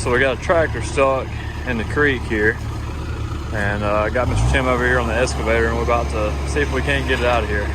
So we got a tractor stuck in the creek here, and I got Mr. Tim over here on the excavator, and we're about to see if we can't get it out of here.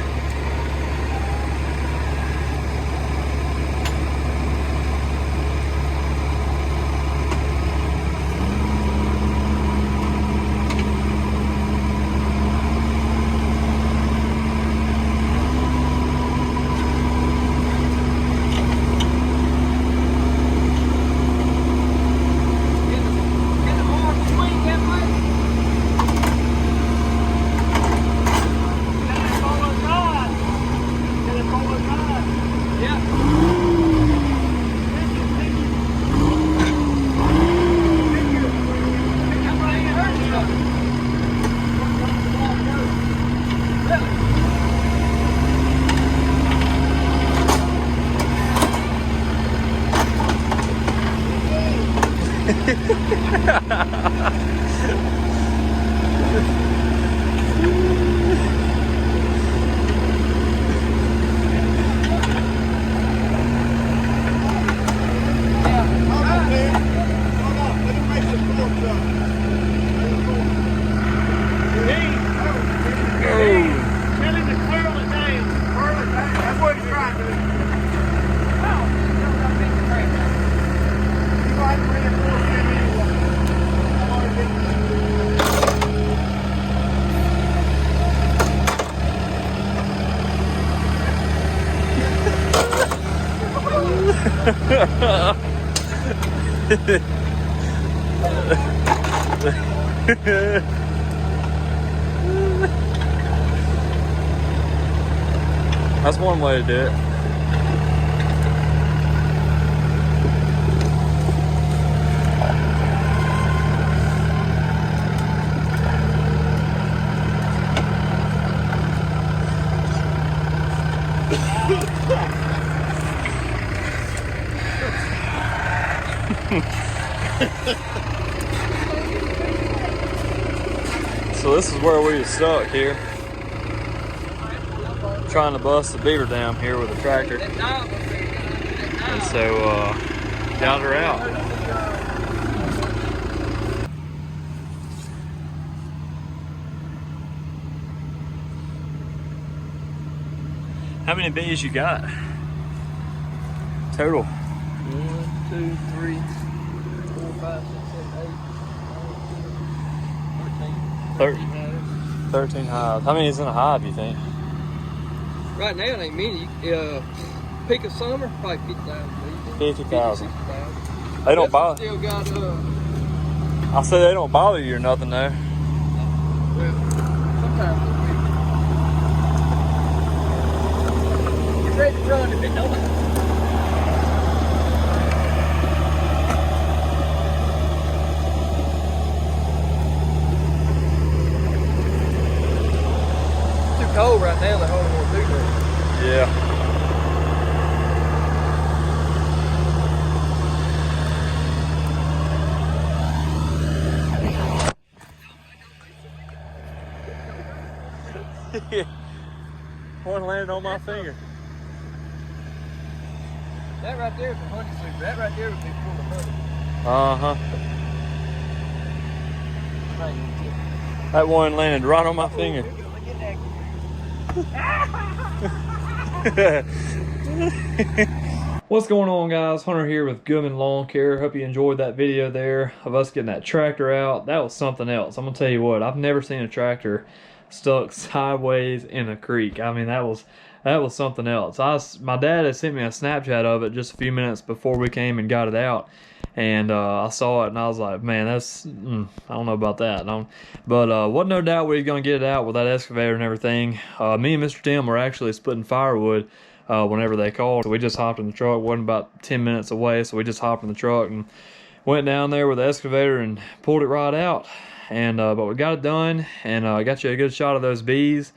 That's one way to do it. So this is where we stuck here, trying to bust the beaver dam here with a tractor, and so got her out. How many bees you got total? 1, 2, 3, 4, 5, 6, 7, 8, 9, 13 hives. How many is in a hive, you think? right now, it ain't many. Peak of summer, probably 50,000. 50,000. 60,000. They don't bother. Still got, I say they don't bother you or nothing though. well, sometimes they'll be. You're ready to run if it don't. Cold right now, they hardly want to do that. Yeah. One landed on my finger. That right there is a honey super. That right there would be full of honey. Uh-huh. That one landed right on my finger. What's going on, guys? Hunter here with Goodman Lawn Care. Hope you enjoyed that video there of us getting that tractor out. That was something else. I'm gonna tell you what, I've never seen a tractor stuck sideways in a creek. I mean, that was something else. My dad had sent me a Snapchat of it just a few minutes before we came and got it out, and I saw it and I was like, man, that's I don't know about that. But wasn't no doubt we were gonna get it out with that excavator and everything. Me and Mr. Tim were actually splitting firewood whenever they called. So we just hopped in the truck. Wasn't about 10 minutes away, so we just hopped in the truck and went down there with the excavator and pulled it right out. And but we got it done, and I got you a good shot of those bees.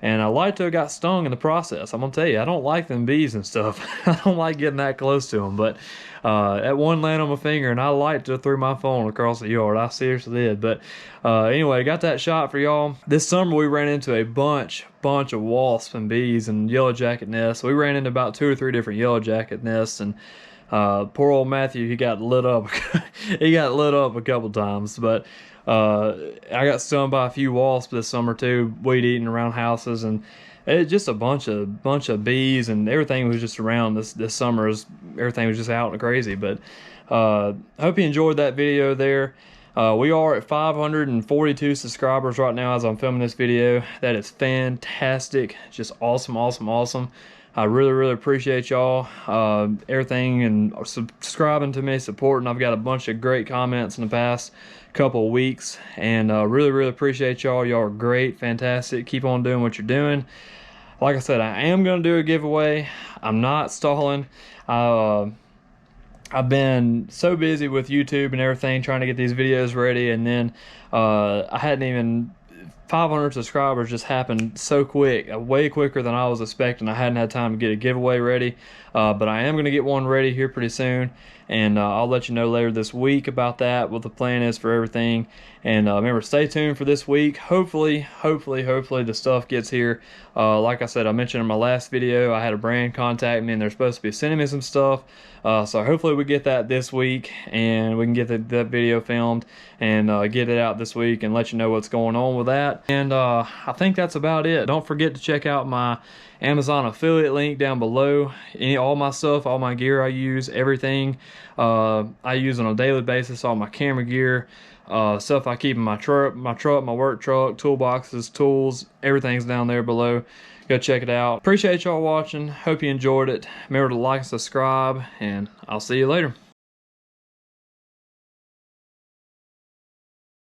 And Lito got stung in the process. I'm gonna tell you, I don't like them bees and stuff. I don't like getting that close to them. But that one landed on my finger, and I Lito threw my phone across the yard. I seriously did. But anyway, got that shot for y'all. This summer we ran into a bunch of wasps and bees and yellow jacket nests. We ran into about 2 or 3 different yellow jacket nests, and Poor old Matthew, he got lit up. He got lit up a couple times, but I got stung by a few wasps this summer too, weed eating around houses, and it's just a bunch of bees, and everything was just around this summer. Everything was just out and crazy. But I hope you enjoyed that video there. We are at 542 subscribers right now as I'm filming this video. That is fantastic. Just awesome, awesome, awesome. I really appreciate y'all, everything, and subscribing to me, supporting. I've got a bunch of great comments in the past couple of weeks, and really appreciate y'all. Y'all are great, fantastic. Keep on doing what you're doing. Like I said, I am going to do a giveaway. I'm not stalling. I've been so busy with YouTube and everything, trying to get these videos ready, and then I hadn't even 500 subscribers just happened so quick, way quicker than I was expecting. I hadn't had time to get a giveaway ready, but I am going to get one ready here pretty soon, and I'll let you know later this week about that, what the plan is for everything. And remember, stay tuned for this week. Hopefully the stuff gets here. Like I said, I mentioned in my last video, I had a brand contact me, and they're supposed to be sending me some stuff. So hopefully we get that this week, and we can get that video filmed and get it out this week and let you know what's going on with that. And I think that's about it. Don't forget to check out my Amazon affiliate link down below. All my stuff, all my gear I use, everything I use on a daily basis, all my camera gear, stuff I keep in my truck, my work truck, toolboxes, tools, everything's down there below. Go check it out. Appreciate y'all watching. Hope you enjoyed it. Remember to like and subscribe, and I'll see you later.